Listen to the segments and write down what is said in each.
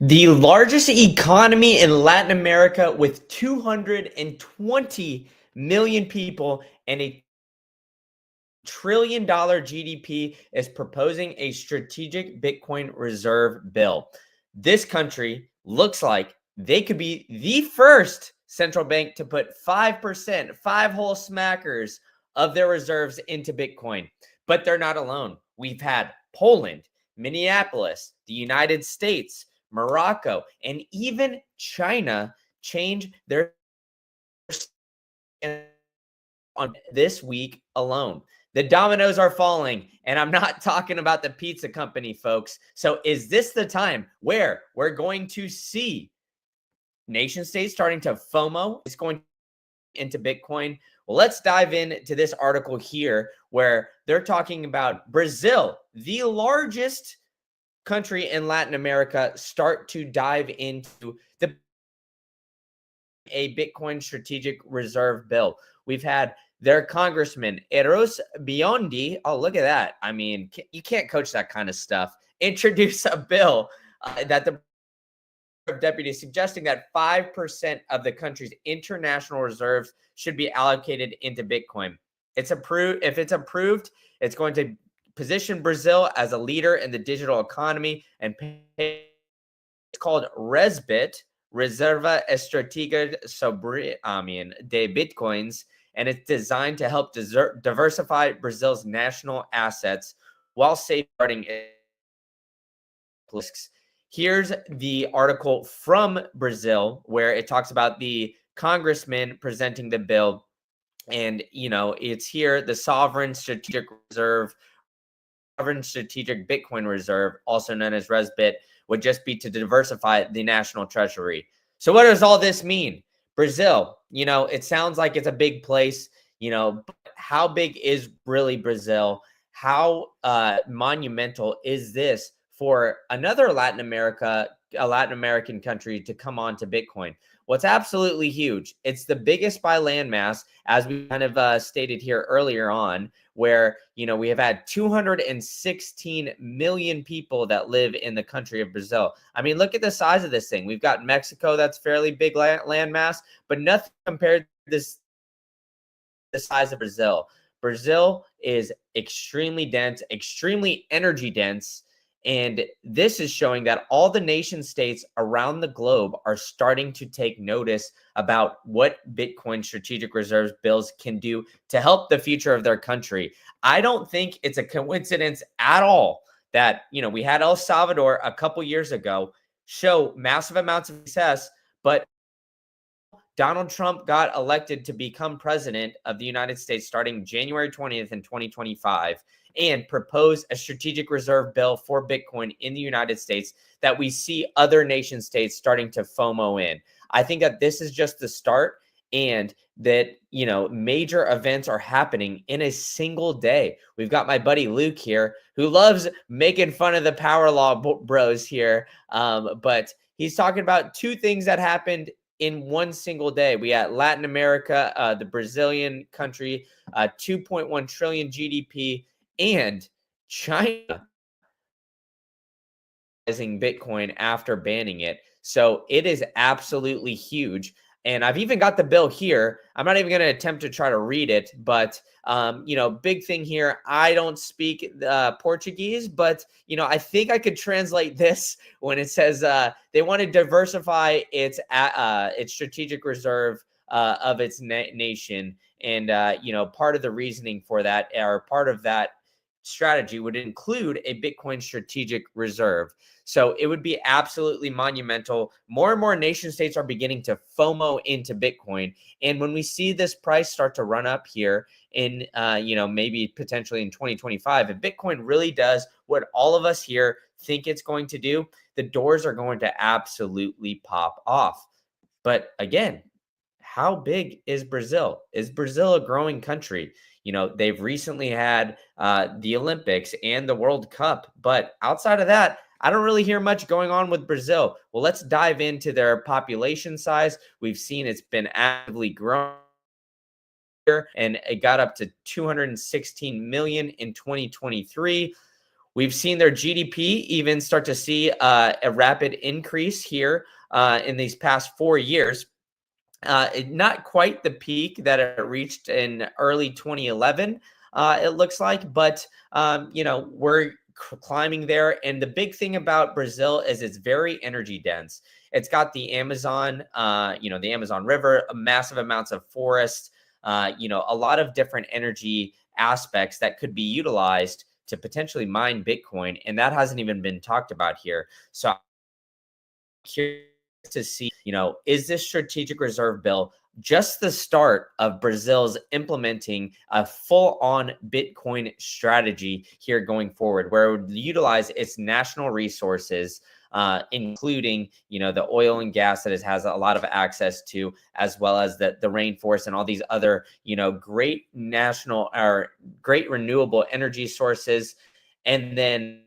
The largest economy in Latin America with 220 million people and a $1 trillion GDP is proposing a strategic Bitcoin reserve bill. This country looks like they could be the first central bank to put 5%, five whole smackers of their reserves into Bitcoin. But they're not alone. We've had Poland, Minneapolis, the United States, Morocco, and even China change their on this week alone. The dominoes are falling, and I'm not talking about the pizza company, folks. So is this the time where we're going to see nation states starting to FOMO? It's going into Bitcoin. Well, let's dive into this article here where they're talking about Brazil, the largest country in Latin America, start to dive into a Bitcoin strategic reserve bill. We've had their congressman, Eros Biondi. Oh, look at that. I mean, you can't coach that kind of stuff. Introduce a bill that the deputy suggesting that 5% of the country's international reserves should be allocated into Bitcoin. It's approved. If it's approved, it's going to position Brazil as a leader in the digital economy and pay. It's called RESBit, Reserva Estratégica de Bitcoins, and it's designed to help diversify Brazil's national assets while safeguarding risks. Here's the article from Brazil where it talks about the congressman presenting the bill. And, it's here, the Sovereign Strategic Bitcoin Reserve, also known as RESBit, would just be to diversify the national treasury. So what does all this mean? Brazil, it sounds like it's a big place, but how big is really Brazil? How monumental is this for another Latin American country to come on to Bitcoin? What's absolutely huge, it's the biggest by landmass, as we kind of stated here earlier on, where, we have had 216 million people that live in the country of Brazil. I mean, look at the size of this thing. We've got Mexico, that's fairly big landmass, but nothing compared to the size of Brazil. Brazil is extremely dense, extremely energy dense. And this is showing that all the nation states around the globe are starting to take notice about what Bitcoin strategic reserves bills can do to help the future of their country. I don't think it's a coincidence at all that, we had El Salvador a couple years ago show massive amounts of success, but Donald Trump got elected to become president of the United States starting January 20th in 2025 and propose a strategic reserve bill for Bitcoin in the United States that we see other nation states starting to FOMO in. I think that this is just the start and that, major events are happening in a single day. We've got my buddy Luke here who loves making fun of the power law bros here. But he's talking about two things that happened in one single day. We had Latin America, the Brazilian country, 2.1 trillion GDP, and China using Bitcoin after banning it. So it is absolutely huge. And I've even got the bill here. I'm not even going to attempt to try to read it, but big thing here. I don't speak Portuguese, but I think I could translate this when it says they want to diversify its strategic reserve of its nation, and part of the reasoning for that, or part of that strategy, would include a Bitcoin strategic reserve. So it would be absolutely monumental. More and more nation states are beginning to FOMO into Bitcoin. And when we see this price start to run up here in, maybe potentially in 2025, if Bitcoin really does what all of us here think it's going to do, the doors are going to absolutely pop off. But again, how big is Brazil? Is Brazil a growing country? They've recently had the Olympics and the World Cup, but outside of that, I don't really hear much going on with Brazil. Well, let's dive into their population size. We've seen it's been actively growing, and it got up to 216 million in 2023. We've seen their GDP even start to see a rapid increase here in these past 4 years. Not quite the peak that it reached in early 2011, it looks like, but we're climbing there. And the big thing about Brazil is it's very energy dense. It's got the Amazon, the Amazon River, massive amounts of forest, a lot of different energy aspects that could be utilized to potentially mine Bitcoin, and that hasn't even been talked about here. So I'm curious to see, is this strategic reserve bill just the start of Brazil's implementing a full-on Bitcoin strategy here going forward, where it would utilize its national resources, including, the oil and gas that it has a lot of access to, as well as the rainforest and all these other, great national or great renewable energy sources, and then,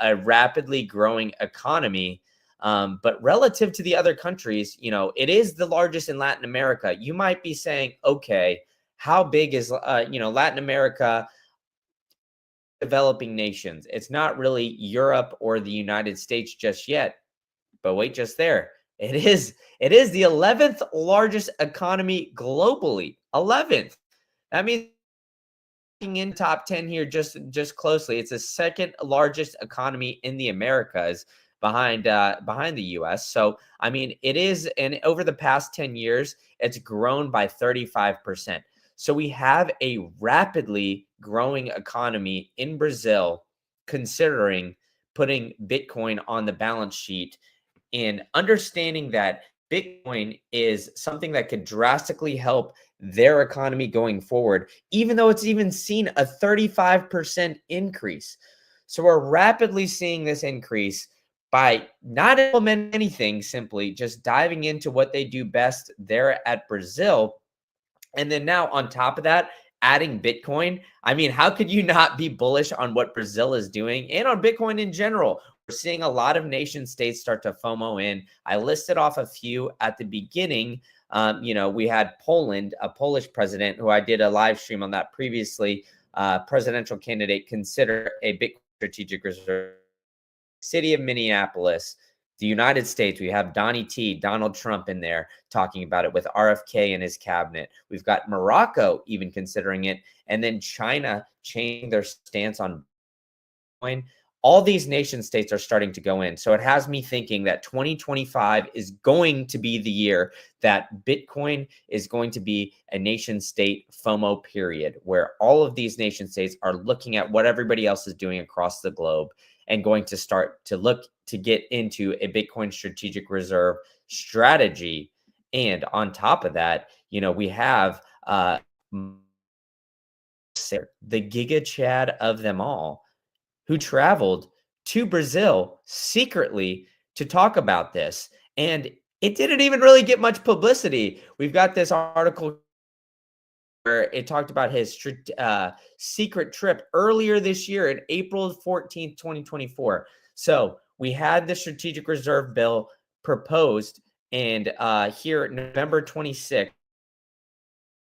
a rapidly growing economy. But relative to the other countries, it is the largest in Latin America. You might be saying, okay, how big is, Latin America, developing nations? It's not really Europe or the United States just yet. But wait, just there. It is the 11th largest economy globally. 11th. That means in top 10 here just closely. It's the second largest economy in the Americas behind the US. So I mean, it is, and over the past 10 years, it's grown by 35%. So we have a rapidly growing economy in Brazil, considering putting Bitcoin on the balance sheet and understanding that Bitcoin is something that could drastically help their economy going forward, even though it's even seen a 35% increase. So we're rapidly seeing this increase by not implementing anything, simply just diving into what they do best there at Brazil. And then now on top of that, adding Bitcoin. I mean, how could you not be bullish on what Brazil is doing and on Bitcoin in general? We're seeing a lot of nation states start to FOMO in. I listed off a few at the beginning. We had Poland, a Polish president, who I did a live stream on that previously. Presidential candidate consider a Bitcoin strategic reserve. City of Minneapolis, the United States, we have Donald Trump in there talking about it with RFK and his cabinet. We've got Morocco even considering it, and then China changing their stance on Bitcoin. All these nation states are starting to go in. So it has me thinking that 2025 is going to be the year that Bitcoin is going to be a nation state FOMO period, where all of these nation states are looking at what everybody else is doing across the globe and going to start to look to get into a Bitcoin strategic reserve strategy. And on top of that, we have the Giga Chad of them all, who traveled to Brazil secretly to talk about this. And it didn't even really get much publicity. We've got this article where it talked about his secret trip earlier this year in April 14th, 2024. So we had the strategic reserve bill proposed, and here November 26th,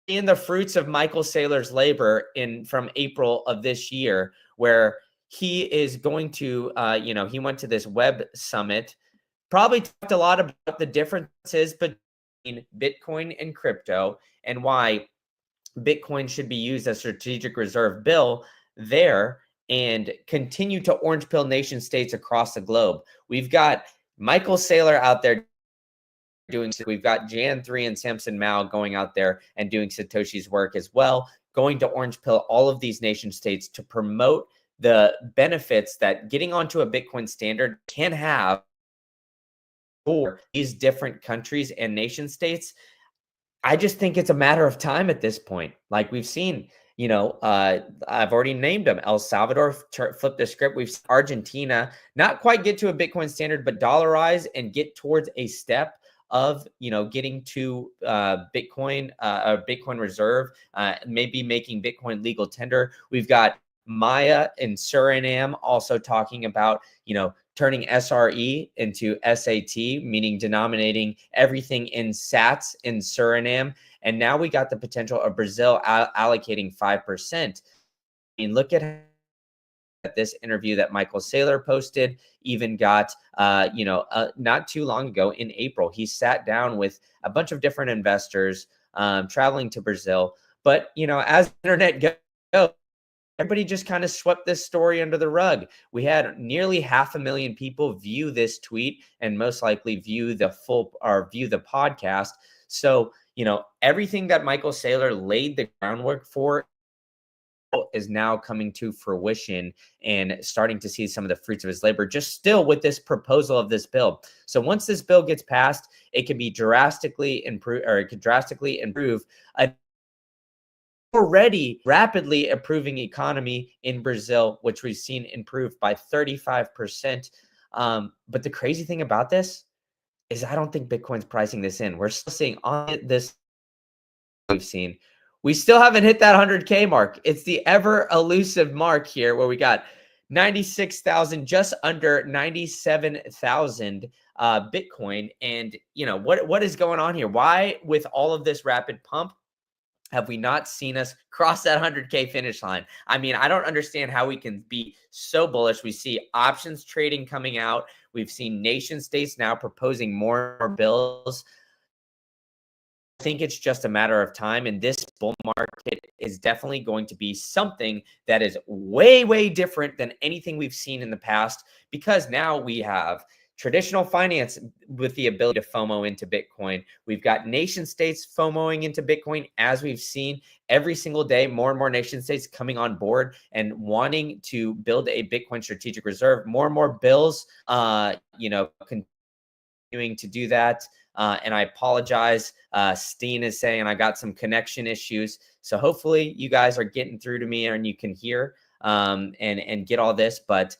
in the fruits of Michael Saylor's labor from April of this year, where he is going to, he went to this web summit, probably talked a lot about the differences between Bitcoin and crypto and why Bitcoin should be used as strategic reserve bill there, and continue to orange pill nation states across the globe. We've got Michael Saylor out there we've got Jan 3 and Samson Mao going out there and doing Satoshi's work as well, going to orange pill all of these nation states to promote the benefits that getting onto a Bitcoin standard can have for these different countries and nation states. I just think it's a matter of time at this point. Like we've seen, I've already named them. El Salvador flipped the script. We've seen Argentina not quite get to a Bitcoin standard, but dollarize and get towards a step of, getting to Bitcoin, a Bitcoin reserve, maybe making Bitcoin legal tender. We've got Maya in Suriname also talking about, turning SRE into SAT, meaning denominating everything in sats in Suriname. And now we got the potential of Brazil allocating 5%. I mean, look at this interview that Michael Saylor posted even got, not too long ago in April. He sat down with a bunch of different investors traveling to Brazil. But, as the internet goes, everybody just kind of swept this story under the rug. We had nearly 500,000 people view this tweet and most likely view the podcast. So, everything that Michael Saylor laid the groundwork for is now coming to fruition and starting to see some of the fruits of his labor, just still with this proposal of this bill. So once this bill gets passed, it can be drastically improve a already rapidly improving economy in Brazil, which we've seen improved by 35%. But the crazy thing about this is I don't think Bitcoin's pricing this in. We're still seeing on this we've seen. We still haven't hit that 100K mark. It's the ever elusive mark here where we got 96,000, just under 97,000 Bitcoin. And, what is going on here? Why, with all of this rapid pump, have we not seen us cross that 100K finish line? I mean, I don't understand how we can be so bullish. We see options trading coming out. We've seen nation states now proposing more and more bills. I think it's just a matter of time, and this bull market is definitely going to be something that is way, way different than anything we've seen in the past, because now we have traditional finance with the ability to FOMO into Bitcoin. We've got nation states FOMOing into Bitcoin, as we've seen every single day, more and more nation states coming on board and wanting to build a Bitcoin strategic reserve. More and more bills, continuing to do that. And I apologize. Steen is saying I got some connection issues. So hopefully you guys are getting through to me and you can hear and get all this, but it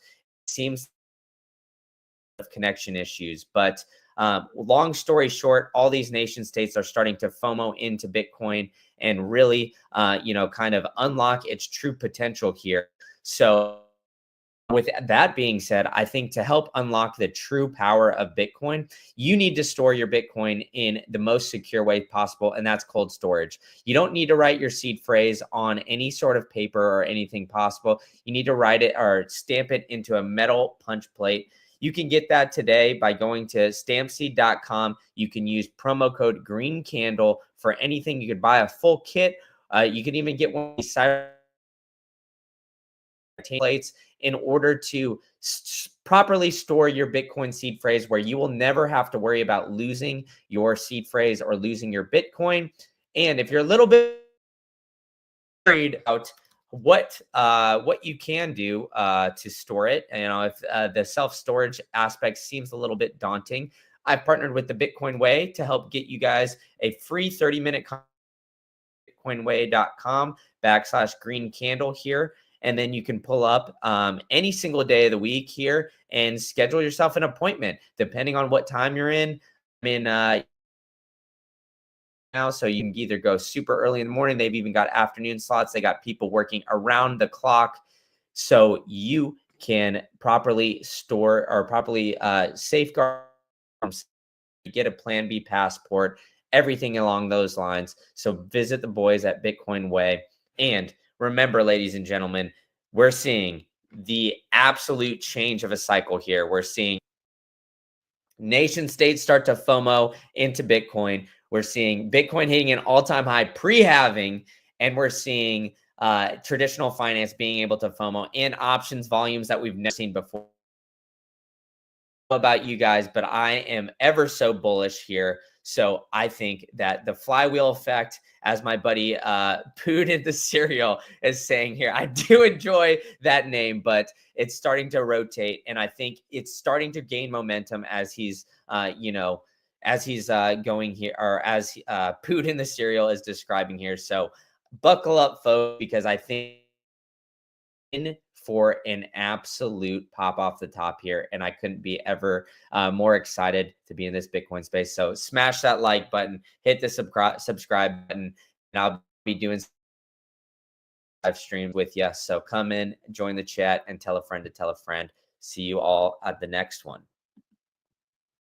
seems of connection issues. But long story short, all these nation states are starting to FOMO into Bitcoin and really, kind of unlock its true potential here. So with that being said, I think to help unlock the true power of Bitcoin, you need to store your Bitcoin in the most secure way possible, and that's cold storage. You don't need to write your seed phrase on any sort of paper or anything possible. You need to write it or stamp it into a metal punch plate. You can get that today by going to stampseed.com. You can use promo code GREENCANDLE for anything. You could buy a full kit. You can even get one of these plates in order to properly store your Bitcoin seed phrase, where you will never have to worry about losing your seed phrase or losing your Bitcoin. And if you're a little bit worried about what you can do to store it, if the self-storage aspect seems a little bit daunting, I've partnered with the Bitcoin Way to help get you guys a free 30-minute bitcoinway.com/green-candle here. And then you can pull up any single day of the week here and schedule yourself an appointment, depending on what time you're in. I'm in now, so you can either go super early in the morning. They've even got afternoon slots. They got people working around the clock, so you can properly store or properly safeguard, get a Plan B passport, everything along those lines. So visit the boys at Bitcoin Way. And remember, ladies and gentlemen, we're seeing the absolute change of a cycle here. We're seeing nation states start to FOMO into Bitcoin. We're seeing Bitcoin hitting an all-time high pre-halving, and we're seeing traditional finance being able to FOMO and options volumes that we've never seen before. About you guys, but I am ever so bullish here. So I think that the flywheel effect, as my buddy Pooed in the Cereal is saying here, I do enjoy that name, but it's starting to rotate, and I think it's starting to gain momentum as he's going here, or as Pooed in the Cereal is describing here. So buckle up, folks, because I think in for an absolute pop off the top here, and I couldn't be ever more excited to be in this Bitcoin space. So smash that like button, hit the subscribe button, and I'll be doing live streams with you. So come in, join the chat, and tell a friend to tell a friend. See you all at the next one.